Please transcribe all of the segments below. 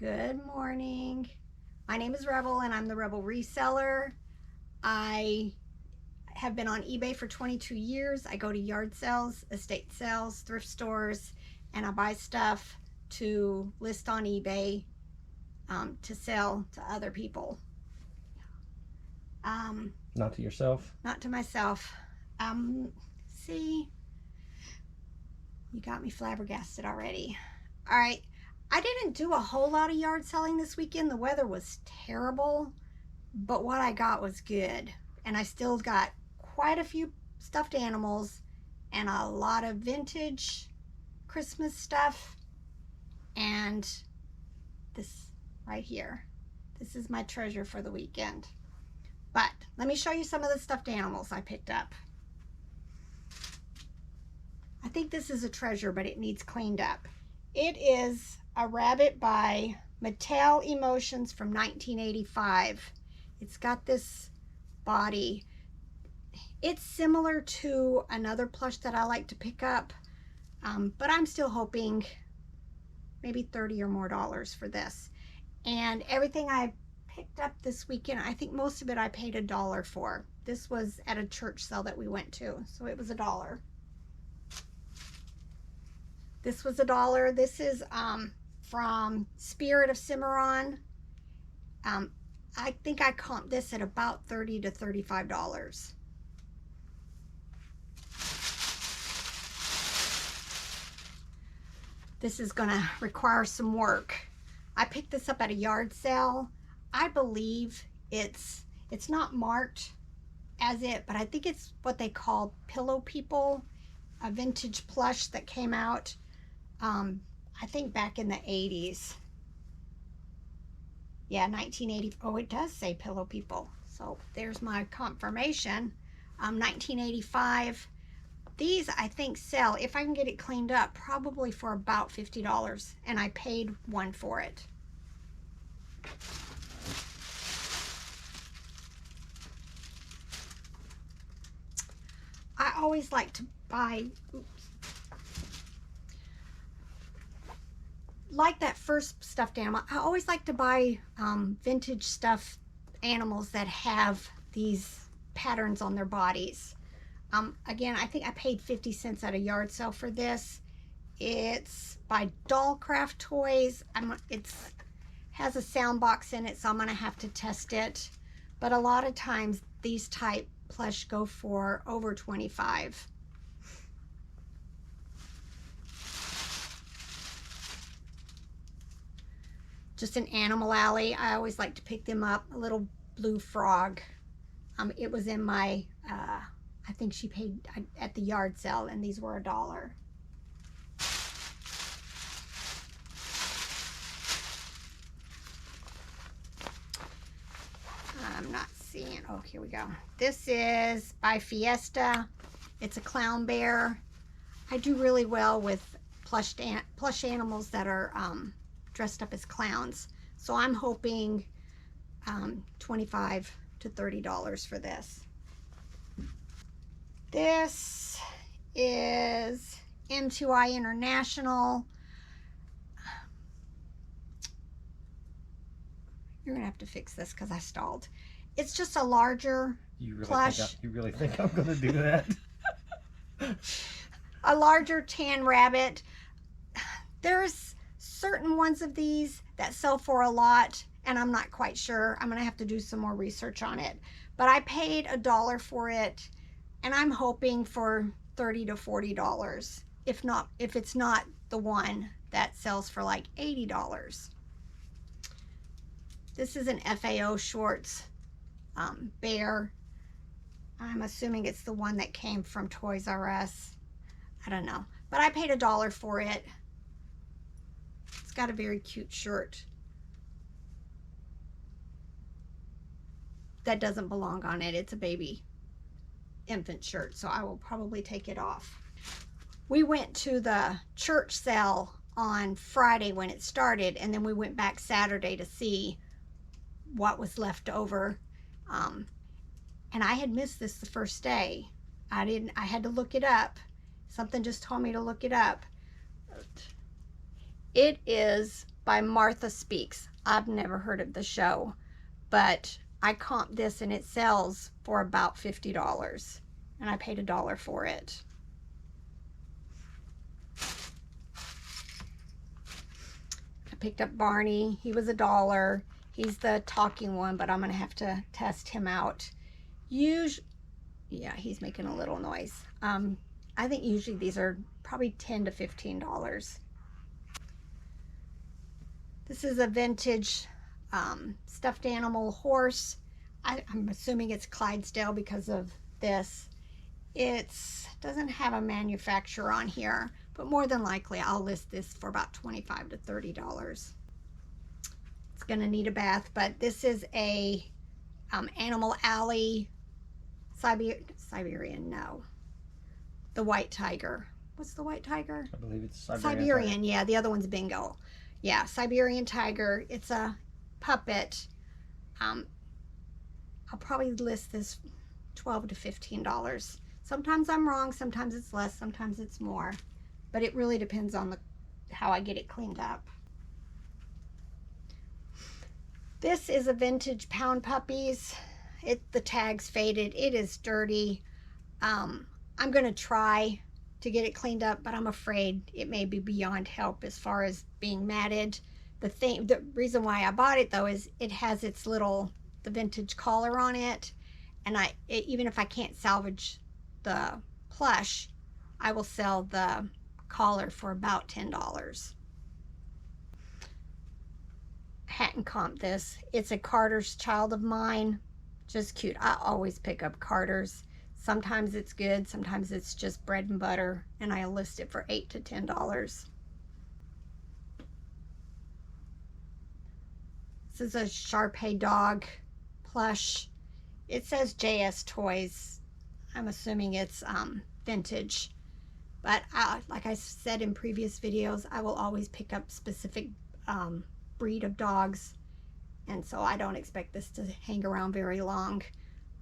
Good morning. My name is Rebel and I'm the Rebel Reseller. I have been on eBay for 22 years. I go to yard sales, estate sales, thrift stores, and I buy stuff to list on eBay to sell to other people. Not to yourself? Not to myself. See, you got me flabbergasted already. All right. I didn't do a whole lot of yard selling this weekend. The weather was terrible, but what I got was good. And I still got quite a few stuffed animals and a lot of vintage Christmas stuff. And this right here, this is my treasure for the weekend. But let me show you some of the stuffed animals I picked up. I think this is a treasure, but it needs cleaned up. It is a rabbit by Mattel Emotions from 1985. It's got this body. It's similar to another plush that I like to pick up, but I'm still hoping maybe $30 or more for this. And everything I picked up this weekend, I think most of it I paid $1 for. This was at a church sale that we went to, so it was $1. This was $1. This is from Spirit of Cimarron. I think I comped this at about $30 to $35. This is gonna require some work. I picked this up at a yard sale. I believe it's not marked as it, but I think it's what they call Pillow People, a vintage plush that came out I think back in the 80s. Yeah, 1980. Oh, it does say Pillow People. So there's my confirmation. 1985. These I think sell, if I can get it cleaned up, probably for about $50, and I paid $1 for it. I always like to buy, like that first stuffed animal, I always like to buy vintage stuffed animals that have these patterns on their bodies. Again, I think I paid 50 cents at a yard sale for this. It's by Dollcraft Toys. It has a sound box in it, so I'm gonna have to test it. But a lot of times these type plush go for over $25. Just an Animal Alley. I always like to pick them up. A little blue frog. It was in my, I think she paid at the yard sale, and these were $1. I'm not seeing, oh, here we go. This is by Fiesta. It's a clown bear. I do really well with plush animals that are dressed up as clowns. So I'm hoping $25 to $30 for this. This is M2I International. You're gonna have to fix this because I stalled. It's just a larger plush. You really think I'm gonna do that? A larger tan rabbit. There's certain ones of these that sell for a lot, and I'm not quite sure. I'm gonna have to do some more research on it. But I paid $1 for it, and I'm hoping for $30 to $40. If it's not the one that sells for like $80. This is an FAO Shorts bear. I'm assuming it's the one that came from Toys R Us. I don't know, but I paid $1 for it. It's got a very cute shirt that doesn't belong on it. It's a baby infant shirt, so I will probably take it off. We went to the church sale on Friday when it started, and then we went back Saturday to see what was left over. And I had missed this the first day. I had to look it up. Something just told me to look it up. It is by Martha Speaks. I've never heard of the show, but I comped this and it sells for about $50, and I paid $1 for it. I picked up Barney. He was $1. He's the talking one, but I'm gonna have to test him out. Yeah, he's making a little noise. I think usually these are probably $10 to $15. This is a vintage stuffed animal horse. I'm assuming it's Clydesdale because of this. It doesn't have a manufacturer on here, but more than likely I'll list this for about $25 to $30. It's gonna need a bath, but this is a Animal Alley Siberian, no. The white tiger. What's the white tiger? I believe it's Siberian, yeah, the other one's Bingo. Yeah, Siberian tiger. It's a puppet. I'll probably list this $12 to $15. Sometimes I'm wrong, sometimes it's less, sometimes it's more. But it really depends on how I get it cleaned up. This is a vintage Pound Puppies. The tag's faded. It is dirty. I'm going to try to get it cleaned up, but I'm afraid it may be beyond help as far as being matted. The reason why I bought it though is it has the vintage collar on it, and even if I can't salvage the plush, I will sell the collar for about $10. Hadn't comped this. It's a Carter's Child of Mine. Just cute. I always pick up Carter's. Sometimes it's good, sometimes it's just bread and butter, and I list it for $8 to $10. This is a Shortcake dog plush. It says JS Toys. I'm assuming it's vintage, but like I said in previous videos, I will always pick up specific breed of dogs, and so I don't expect this to hang around very long.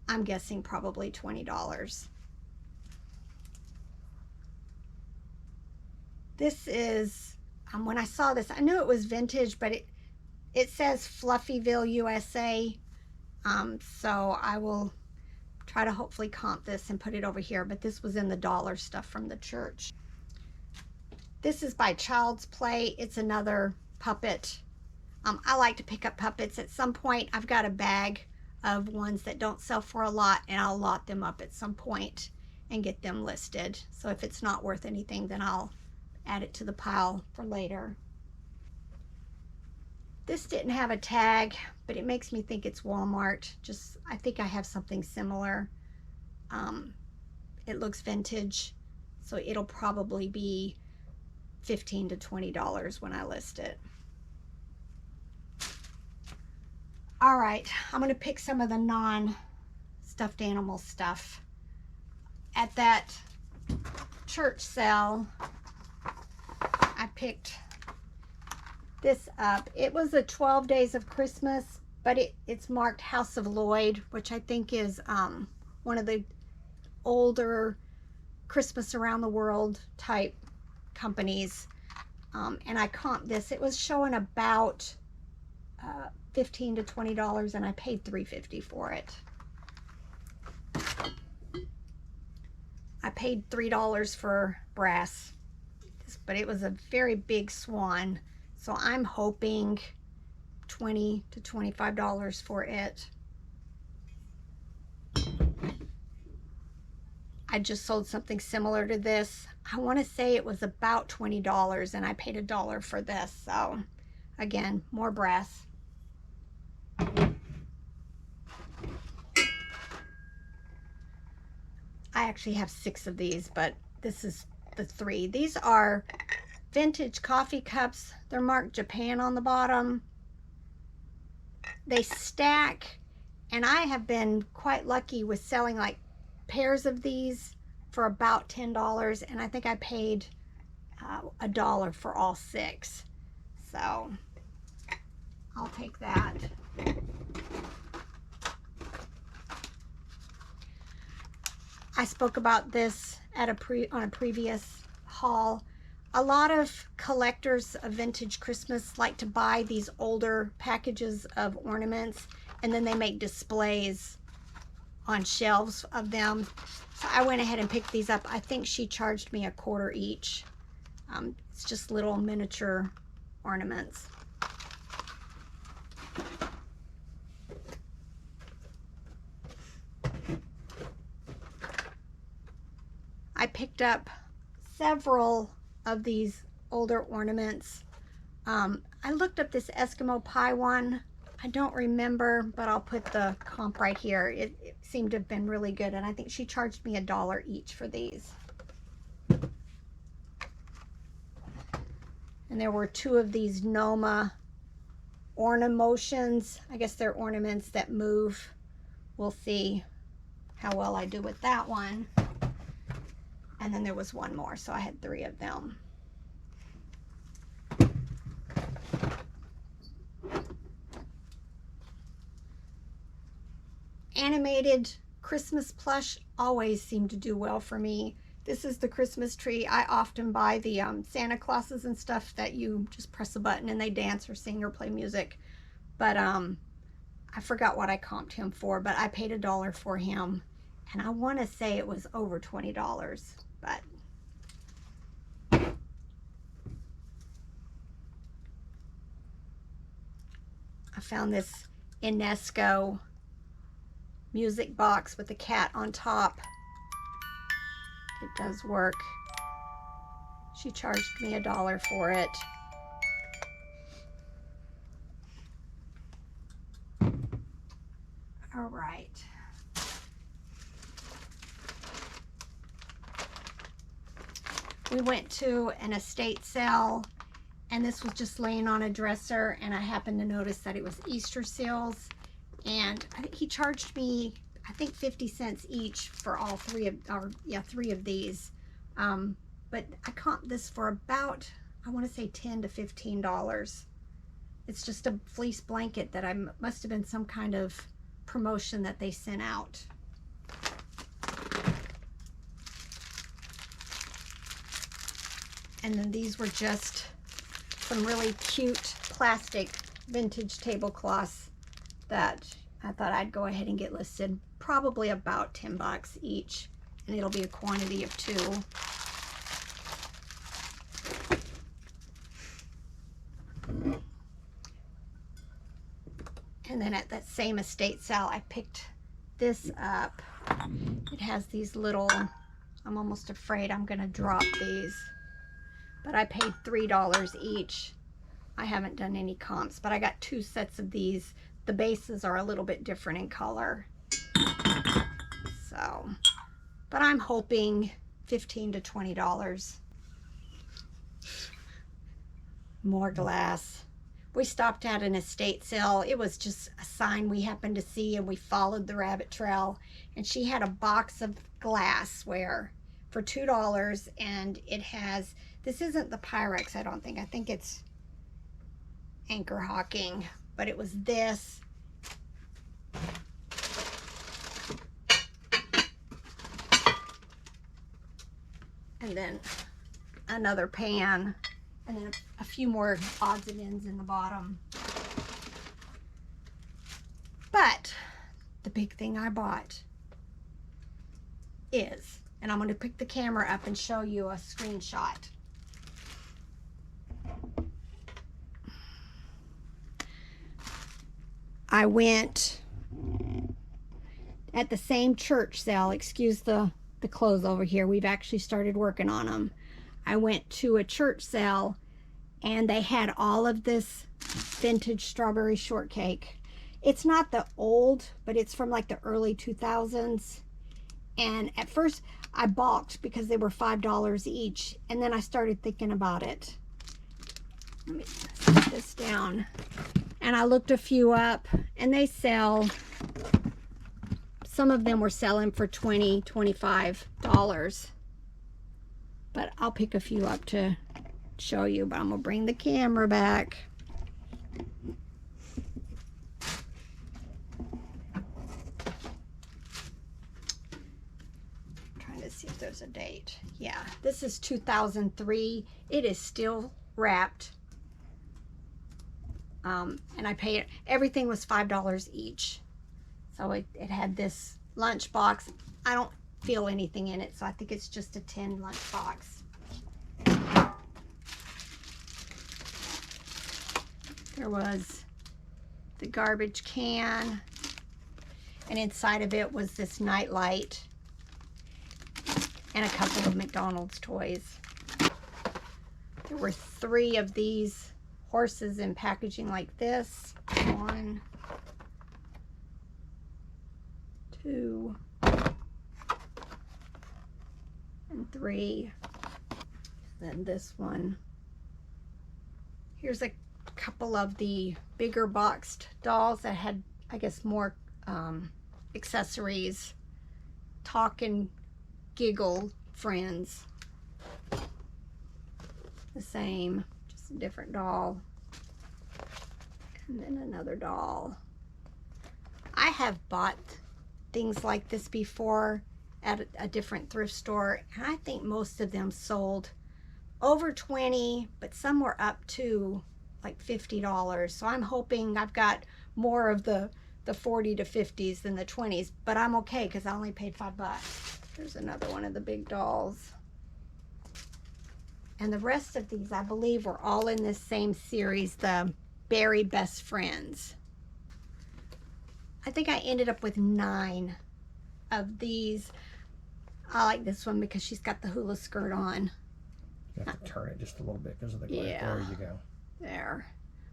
I'm guessing probably $20. This is, when I saw this, I knew it was vintage, but it says Fluffyville, USA. So I will try to hopefully comp this and put it over here, but this was in the dollar stuff from the church. This is by Child's Play. It's another puppet. I like to pick up puppets. At some point, I've got a bag of ones that don't sell for a lot, and I'll lot them up at some point and get them listed. So if it's not worth anything, then I'll add it to the pile for later. This didn't have a tag, but it makes me think it's Walmart. I think I have something similar. It looks vintage, so it'll probably be $15 to $20 when I list it. All right, I'm going to pick some of the non-stuffed animal stuff. At that church sale, I picked this up. It was a 12 Days of Christmas, but it's marked House of Lloyd, which I think is one of the older Christmas around the world type companies. And I comped this. It was showing about $15 to $20, and I paid $3.50 for it. I paid $3 for brass, but it was a very big swan, so I'm hoping $20 to $25 for it. I just sold something similar to this. I want to say it was about $20, and I paid $1 for this. So again, more brass. I actually have 6 of these, but this is the 3. These are vintage coffee cups. They're marked Japan on the bottom. They stack, and I have been quite lucky with selling like pairs of these for about $10, and I think I paid $1 for all 6. So I'll take that. I spoke about this at on a previous haul. A lot of collectors of vintage Christmas like to buy these older packages of ornaments, and then they make displays on shelves of them. So I went ahead and picked these up. I think she charged me $1/4 each. It's just little miniature ornaments. I picked up several of these older ornaments. I looked up this Eskimo pie one. I don't remember, but I'll put the comp right here. It seemed to have been really good, and I think she charged me $1 each for these. And there were 2 of these Noma Ornamotions. I guess they're ornaments that move. We'll see how well I do with that one. And then there was 1 more, so I had 3 of them. Animated Christmas plush always seem to do well for me. This is the Christmas tree. I often buy the Santa Clauses and stuff that you just press a button and they dance or sing or play music. But I forgot what I comped him for, but I paid $1 for him. And I want to say it was over $20, but I found this Inesco music box with the cat on top. It does work. She charged me $1 for it. All right. We went to an estate sale, and this was just laying on a dresser, and I happened to notice that it was Easter sales, and I think he charged me, I think 50 cents each for all 3 of these. But I comped this for about, I want to say $10 to $15. It's just a fleece blanket that must have been some kind of promotion that they sent out. And then these were just some really cute plastic vintage tablecloths that I thought I'd go ahead and get listed. Probably about $10 each, and it'll be a quantity of 2. And then at that same estate sale, I picked this up. It has these little, I'm almost afraid I'm gonna drop these, but I paid $3 each. I haven't done any comps, but I got 2 sets of these. The bases are a little bit different in color. So, but I'm hoping $15 to $20. More glass. We stopped at an estate sale. It was just a sign we happened to see, and we followed the rabbit trail, and she had a box of glassware for $2, and it has, this isn't the Pyrex, I don't think. I think it's Anchor Hawking, but it was this. And then another pan, and then a few more odds and ends in the bottom. But the big thing I bought is, and I'm going to pick the camera up and show you a screenshot. I went at the same church sale, excuse the clothes over here, we've actually started working on them. I went to a church sale, and they had all of this vintage strawberry shortcake. It's not the old, but it's from like the early 2000s. And at first I balked because they were $5 each, and then I started thinking about it. Let me set this down. And I looked a few up, and they sell, some of them were selling for $20, $25. But I'll pick a few up to show you, but I'm gonna bring the camera back. Trying to see if there's a date. Yeah, this is 2003. It is still wrapped. And I paid, everything was $5 each. So it had this lunch box. I don't feel anything in it, so I think it's just a tin lunch box. There was the garbage can, and inside of it was this night light and a couple of McDonald's toys. There were 3 of these horses in packaging like this. 1, 2, and 3. Then this one. Here's a couple of the bigger boxed dolls that had, I guess, more accessories. Talk and giggle friends. The same, just a different doll. And then another doll. I have bought things like this before at a different thrift store, and I think most of them sold over 20, but some were up to like $50. So I'm hoping I've got more of the 40 to 50s than the 20s, but I'm okay because I only paid $5. There's another one of the big dolls. And the rest of these, I believe, were all in this same series, the Berry Best Friends. I think I ended up with 9 of these. I like this one because she's got the hula skirt on. You have to turn it just a little bit because of the glare. Yeah. There you go. There.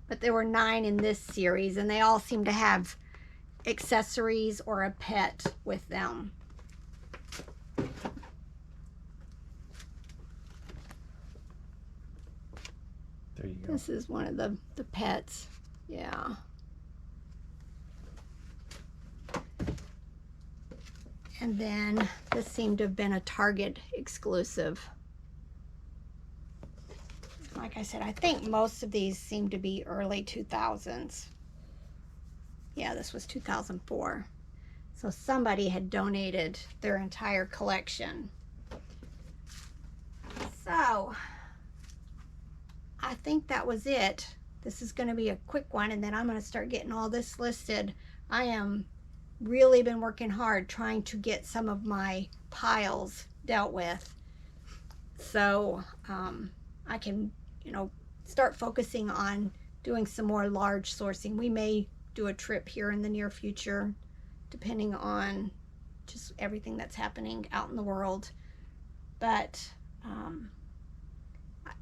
But there were 9 in this series, and they all seem to have accessories or a pet with them. There you go. This is one of the pets. Yeah. And then this seemed to have been a Target exclusive. Like I said, I think most of these seem to be early 2000s. Yeah, this was 2004. So somebody had donated their entire collection. So I think that was it. This is going to be a quick one, and then I'm going to start getting all this listed. I am really been working hard trying to get some of my piles dealt with, so I can, you know, start focusing on doing some more large sourcing. We may do a trip here in the near future, depending on just everything that's happening out in the world. But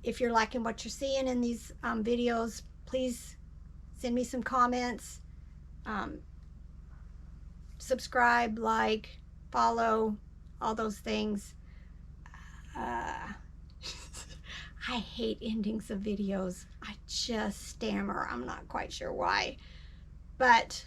if you're liking what you're seeing in these videos, please send me some comments. Subscribe, like, follow, all those things. I hate endings of videos. I just stammer. I'm not quite sure why. But